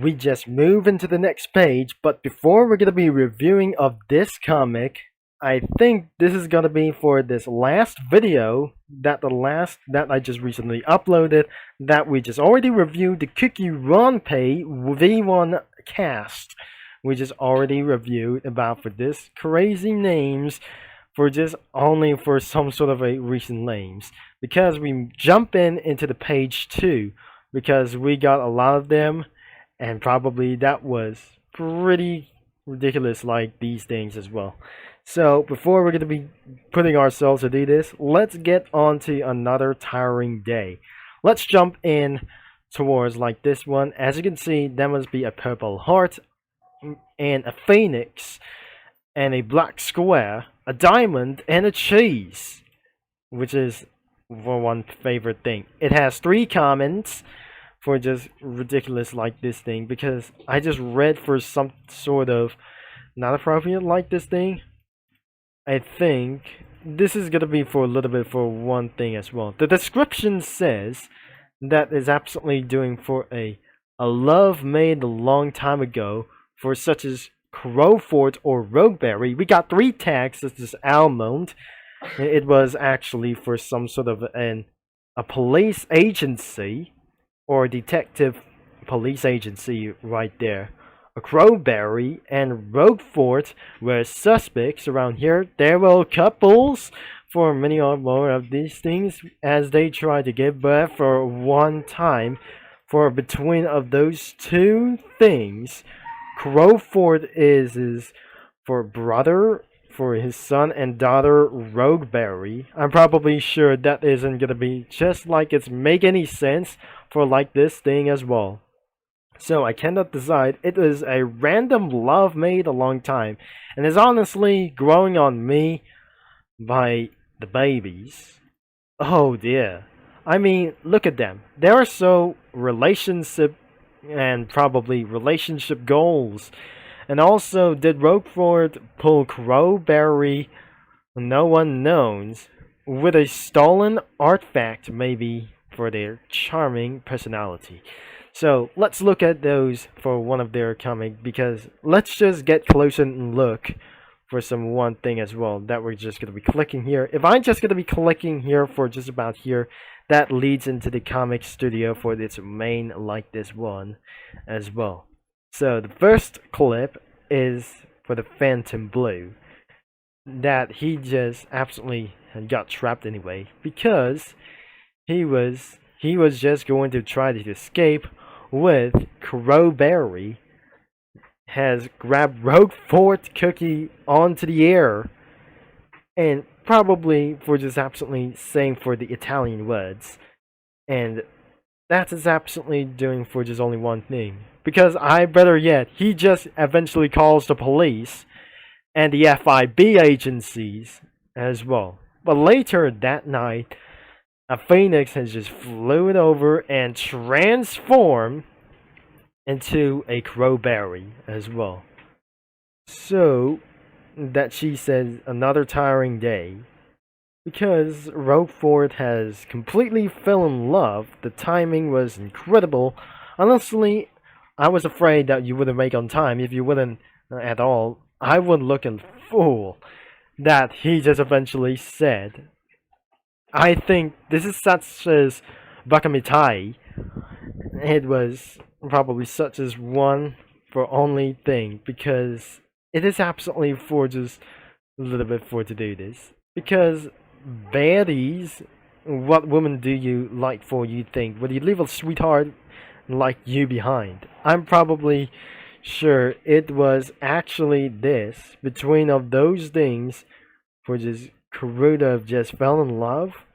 we just move into the next page. But before we're gonna be reviewing of this comic, I think this is gonna be for this last video that I just recently uploaded, that we just already reviewed, the Cookie Run Pay V1 cast. We just already reviewed about for this crazy names for just only for some sort of a recent names, because we jump into the page 2 because we got a lot of them, and probably that was pretty ridiculous like these things as well. So before we're going to be putting ourselves to do this, let's get on to another tiring day. Let's jump in towards like this one. As you can see, there must be a purple heart and a phoenix and a black square, a diamond, and a cheese, which is for one favorite thing. It has 3 comments for just ridiculous like this thing, because I just read for some sort of not appropriate like this thing. I think this is gonna be for a little bit for one thing as well. The description says that is absolutely doing for a love made a long time ago for such as Crowfort or Rogueberry. We got 3 tags. This is Almond. It was actually for some sort of a police agency or detective police agency right there. A Crowberry and Roguefort were suspects around here. There were couples for many or more of these things as they try to give birth for one time. For between of those 2 things, Crowfort is for brother, for his son and daughter Rogueberry. I'm probably sure that isn't gonna be just like it's make any sense for like this thing as well. So I cannot decide. It is a random love made a long time, and is honestly growing on me by the babies. Oh dear. I mean, look at them. They are so relationship and probably relationship goals. And also, did Roquefort pull Crowberry? No one knows. With a stolen artifact, maybe, for their charming personality. So let's look at those for one of their comic, because let's just get closer and look for some one thing as well that we're just gonna be clicking here. If I'm just gonna be clicking here for just about here, that leads into the comic studio for its main like this one as well. So the first clip is for the Phantom Blue, that he just absolutely got trapped anyway, because he was just going to try to escape with Crowberry has grabbed Roquefort Cookie onto the air, and probably for just absolutely saying for the Italian words, and that is absolutely doing for just only one thing. Because better yet, he just eventually calls the police and the FIB agencies as well. But later that night, a phoenix has just flew over and transformed into a Crowberry as well. So that she says another tiring day, because Roquefort has completely fell in love. The timing was incredible. Honestly, I was afraid that you wouldn't make on time. If you wouldn't at all, I would look a fool. That he just eventually said, I think this is such as Bakamitai. It was probably such as one for only thing, because it is absolutely for just a little bit for to do this. Because baddies, what woman do you like for you think? Would you leave a sweetheart like you behind? I'm probably sure it was actually this between of those things for just Karuta just fell in love.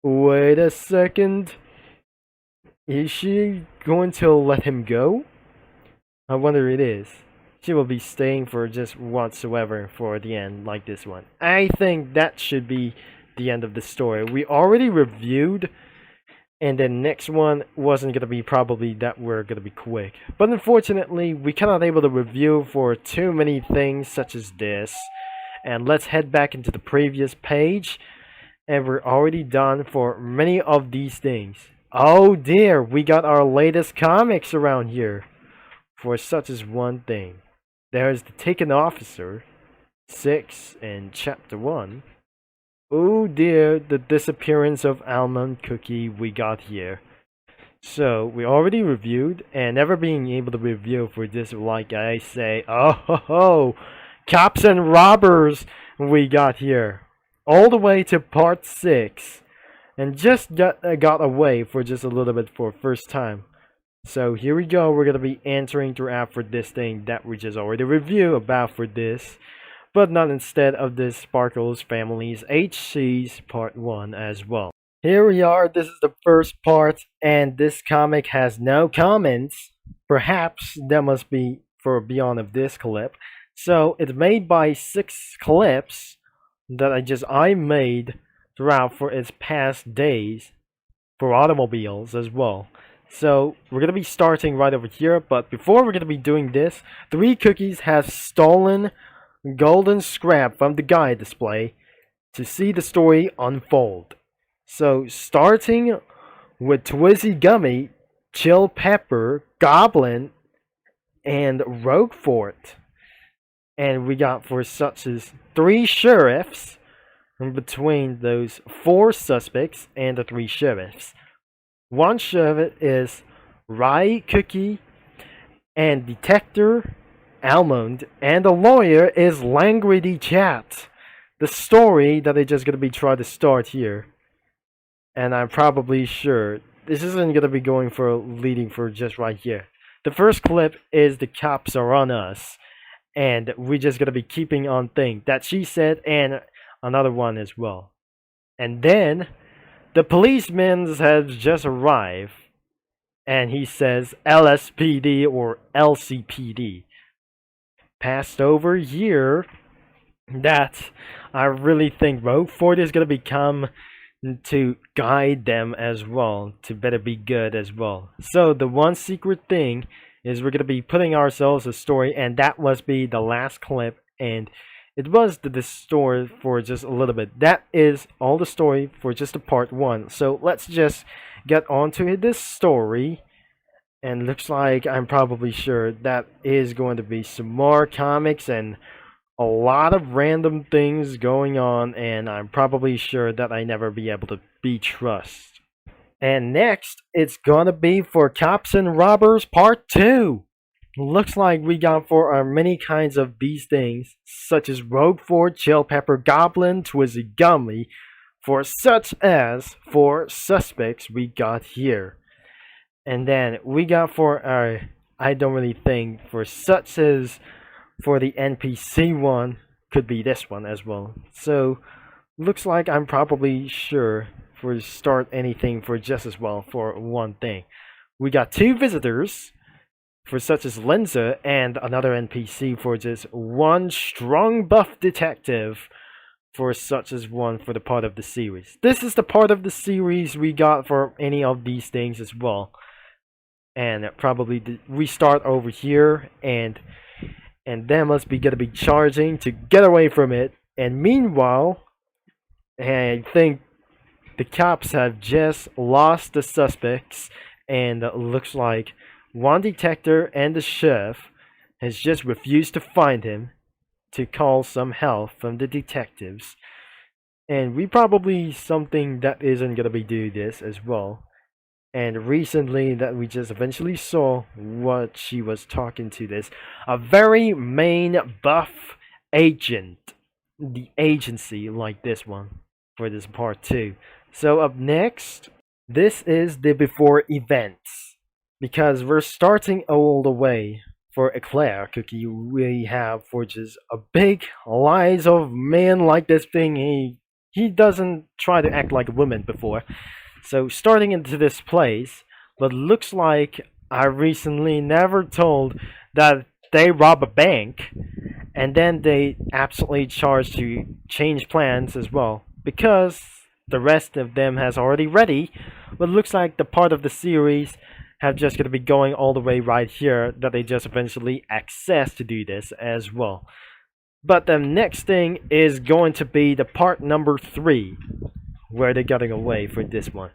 Wait a second. Is she going to let him go? I wonder it is. She will be staying for just whatsoever for the end like this one. I think that should be the end of the story. We already reviewed, and the next one wasn't going to be probably that we're going to be quick. But unfortunately, we cannot able to review for too many things such as this. And let's head back into the previous page. And we're already done for many of these things. Oh dear, we got our latest comics around here. for such as one thing. There's the taken officer, 6 in chapter 1. Oh dear, the disappearance of almond cookie we got here. So, we already reviewed, and never being able to review for this, like I say, oh ho ho, cops and robbers we got here. All the way to part 6. And just got away for just a little bit for first time. So here we go, we're gonna be answering throughout for this thing that we just already reviewed about for this. But not instead of this Sparkles Families HC's part 1 as well. Here we are, this is the first part, and this comic has no comments. Perhaps that must be for beyond of this clip. So it's made by 6 clips that I made throughout for its past days for automobiles as well. So we're gonna be starting right over here, but before we're gonna be doing this, 3 cookies have stolen golden scrap from the guide display to see the story unfold. So starting with Twizzy Gummy, Chill Pepper, Goblin, and Roquefort. And we got for such as 3 sheriffs in between those 4 suspects and the 3 sheriffs. One sheriff is Rye Cookie, and Detector Almond, and the lawyer is Languidy Chat. The story that they're just gonna be trying to start here. And I'm probably sure this isn't gonna be going for leading for just right here. The first clip is the cops are on us, and we're just gonna be keeping on thing that she said and another one as well. And then the policeman has just arrived, and he says LSPD or LCPD. Passed over here that I really think Roquefort is gonna become to guide them as well, to better be good as well. So the one secret thing is we're gonna be putting ourselves a story, and that must be the last clip, and it was the story for just a little bit. That is all the story for just the part 1. So let's just get on to this story. And looks like I'm probably sure that is going to be some more comics and a lot of random things going on, and I'm probably sure that I never be able to be trust. And next, it's gonna be for Cops and Robbers Part 2. Looks like we got for our many kinds of these things, such as Roquefort, Chill Pepper, Goblin, Twizzy Gummy, for such as 4 suspects we got here. And then we got for our, I don't really think, for such as for the NPC one, could be this one as well. So, looks like I'm probably sure for start anything for just as well for one thing. We got 2 visitors for such as Linza and another NPC for just 1 strong buff detective for such as one for the part of the series. This is the part of the series we got for any of these things as well. And probably we start over here, and then must be gonna be charging to get away from it. And meanwhile, I think the cops have just lost the suspects, and it looks like one detector and the sheriff has just refused to find him to call some help from the detectives. And we probably something that isn't gonna be do this as well. And recently that we just eventually saw what she was talking to this. A very main buff agent. The agency like this one for this part 2. So up next, this is the before events. Because we're starting all the way for Eclair Cookie. We have for just a big lies of man like this thing. He doesn't try to act like a woman before. So starting into this place, but looks like I recently never told that they rob a bank, and then they absolutely charge to change plans as well, because the rest of them has already ready, but looks like the part of the series have just gonna be going all the way right here that they just eventually access to do this as well. But the next thing is going to be the part number 3. Where they're getting away for this one.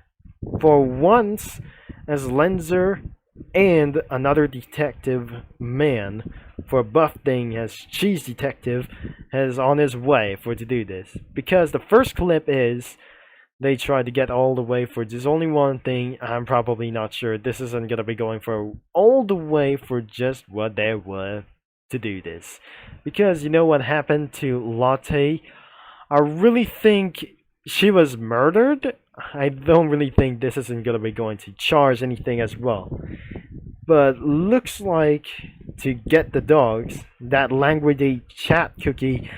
For once, as Lenzer and another detective man for buff thing as cheese detective is on his way for to do this, because the first clip is they tried to get all the way for just only one thing. I'm probably not sure this isn't gonna be going for all the way for just what they were to do this, because you know what happened to Latte. I really think she was murdered. I don't really think this isn't gonna be going to charge anything as well. But looks like to get the dogs, that language chat cookie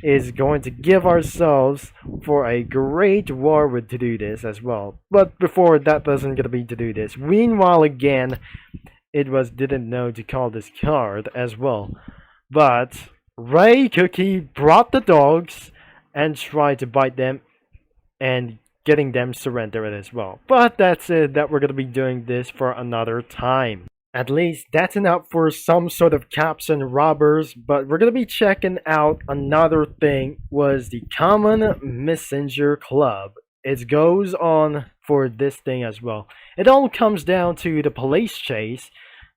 is going to give ourselves for a great warwood to do this as well. But before that doesn't gonna be to do this. Meanwhile again, it was didn't know to call this card as well. But Ray Cookie brought the dogs and tried to bite them and getting them surrendered as well. But that's it, that we're gonna be doing this for another time. At least that's enough for some sort of cops and robbers, but we're gonna be checking out another thing was the Common Messenger Club. It goes on for this thing as well. It all comes down to the police chase,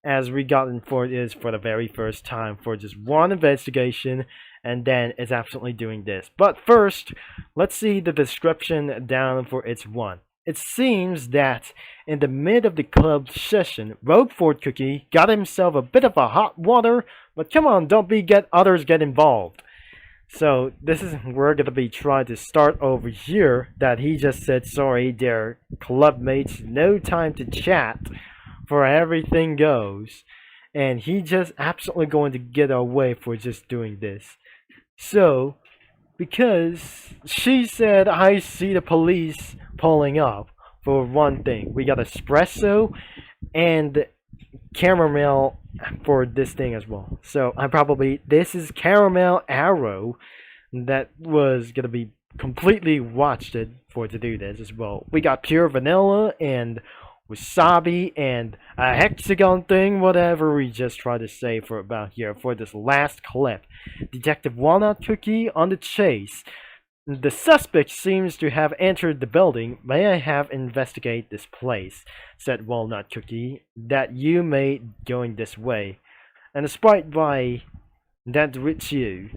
as we got in for it is for the very first time for just one investigation, and then it's absolutely doing this. But first, let's see the description down for its one. It seems that in the mid of the club session, Rogueford Cookie got himself a bit of a hot water, but come on, don't get others get involved. So this is we're gonna be trying to start over here that he just said sorry, their club mates, no time to chat for everything goes, and he just absolutely going to get away for just doing this. So because she said I see the police pulling up for one thing. We got espresso and caramel for this thing as well. So I probably this is caramel arrow that was gonna be completely watched it for to do this as well. We got pure vanilla and wasabi and a hexagon thing, whatever we just try to say for about here for this last clip. Detective Walnut Cookie on the chase. The suspect seems to have entered the building. May I have investigate this place, said Walnut Cookie, that you may going this way. And despite by that with you,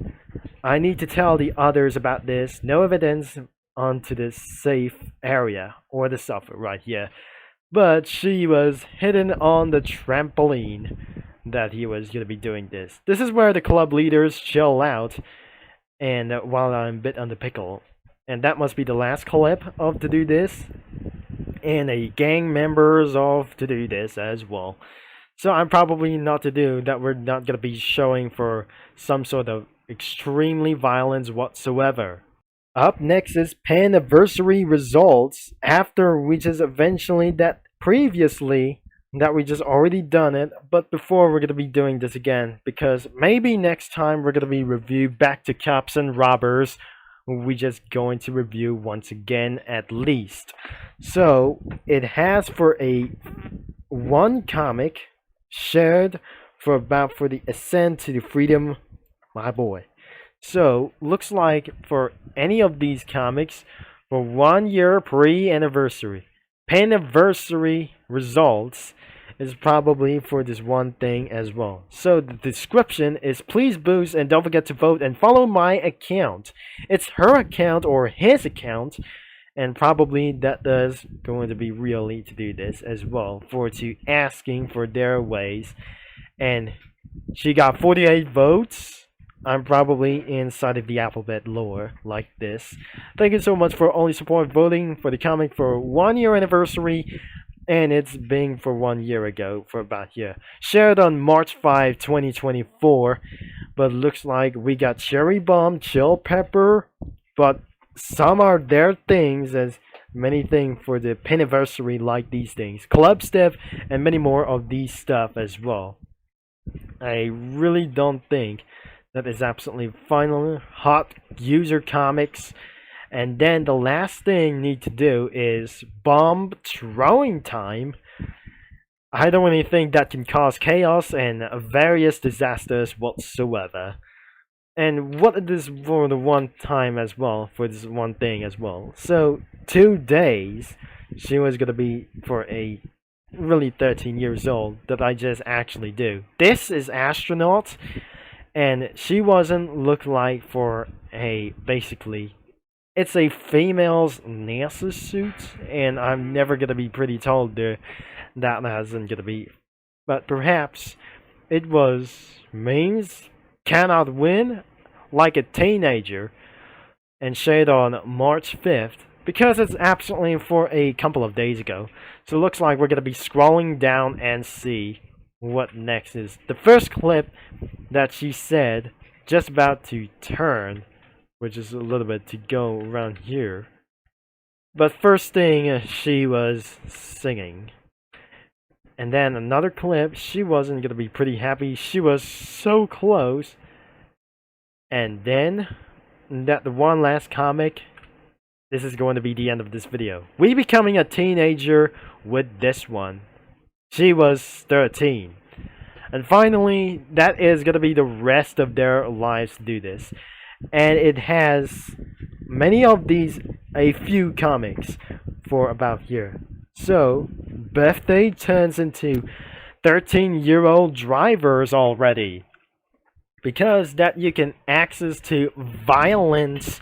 I need to tell the others about this. No evidence onto this safe area or the software right here. But she was hidden on the trampoline that he was going to be doing this. This is where the club leaders chill out, and while I'm a bit on the pickle. And that must be the last clip of to do this. And a gang members of to do this as well. So I'm probably not to do that we're not going to be showing for some sort of extremely violence whatsoever. Up next is Paniversary results after we just eventually that previously that we just already done it, but before we're gonna be doing this again because maybe next time we're gonna be review back to cops and robbers. We just going to review once again at least. So it has for a one comic shared for about for the ascent to the freedom, my boy. So, looks like for any of these comics, for 1 year pre-anniversary, Paniversary results is probably for this one thing as well. So, the description is please boost and don't forget to vote and follow my account. It's her account or his account, and probably that does going to be really to do this as well for to asking for their ways. And she got 48 votes. I'm probably inside of the alphabet lore like this. Thank you so much for only support voting for the comic for 1 year anniversary, and it's being for 1 year ago for about here. Shared on March 5, 2024, but looks like we got Cherry Bomb, Chill Pepper, but some are their things as many things for the Paniversary like these things. Club Step and many more of these stuff as well. I really don't think that is absolutely final hot user comics. And then the last thing need to do is bomb throwing time. I don't really think that can cause chaos and various disasters whatsoever. And what it is for the one time as well, for this one thing as well. So 2 days she was gonna be for a really 13 years old that I just actually do. This is astronaut, and she wasn't look like for a basically it's a female's NASA suit, and I'm never gonna be pretty told there that isn't gonna be. But perhaps it was means cannot win like a teenager and shared on March 5th because it's absolutely for a couple of days ago. So it looks like we're gonna be scrolling down and see what next is. The first clip that she said just about to turn, which is a little bit to go around here. But first thing, she was singing. And then another clip, she wasn't gonna be pretty happy. She was so close. And then, that the one last comic, this is going to be the end of this video. We becoming a teenager with this one. She was 13. And finally, that is gonna be the rest of their lives to do this. And it has many of these, a few comics for about here. So, birthday turns into 13-year-old drivers already. Because that you can access to violence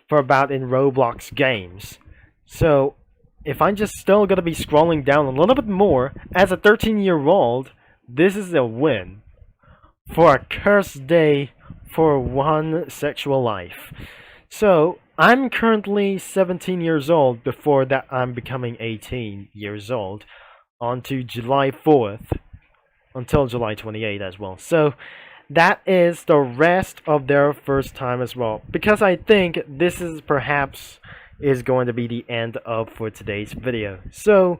for about in Roblox games. So, if I'm just still gonna be scrolling down a little bit more, as a 13-year-old, this is a win. For a cursed day for one sexual life. So, I'm currently 17 years old before that I'm becoming 18 years old on to July 4th until July 28th as well. So, that is the rest of their first time as well. Because I think this is perhaps is going to be the end of for today's video. So,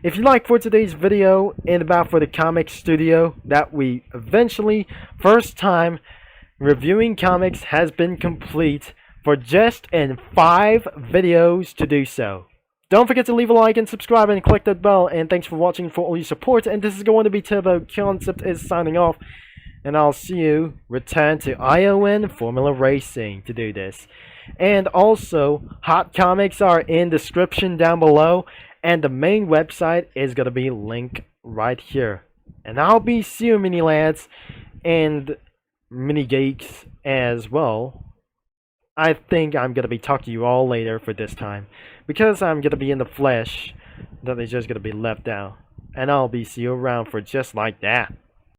if you like for today's video and about for the comic studio that we eventually first time reviewing comics has been complete for just in 5 videos to do so. Don't forget to leave a like and subscribe and click that bell, and thanks for watching for all your support. And this is going to be Turbo Concept is signing off, and I'll see you return to ION Formula Racing to do this. And also, hot comics are in description down below, and the main website is gonna be linked right here. And I'll be see you mini lads and mini geeks as well. I think I'm gonna be talking to you all later for this time, because I'm gonna be in the flesh that is just gonna be left out, and I'll be see you around for just like that.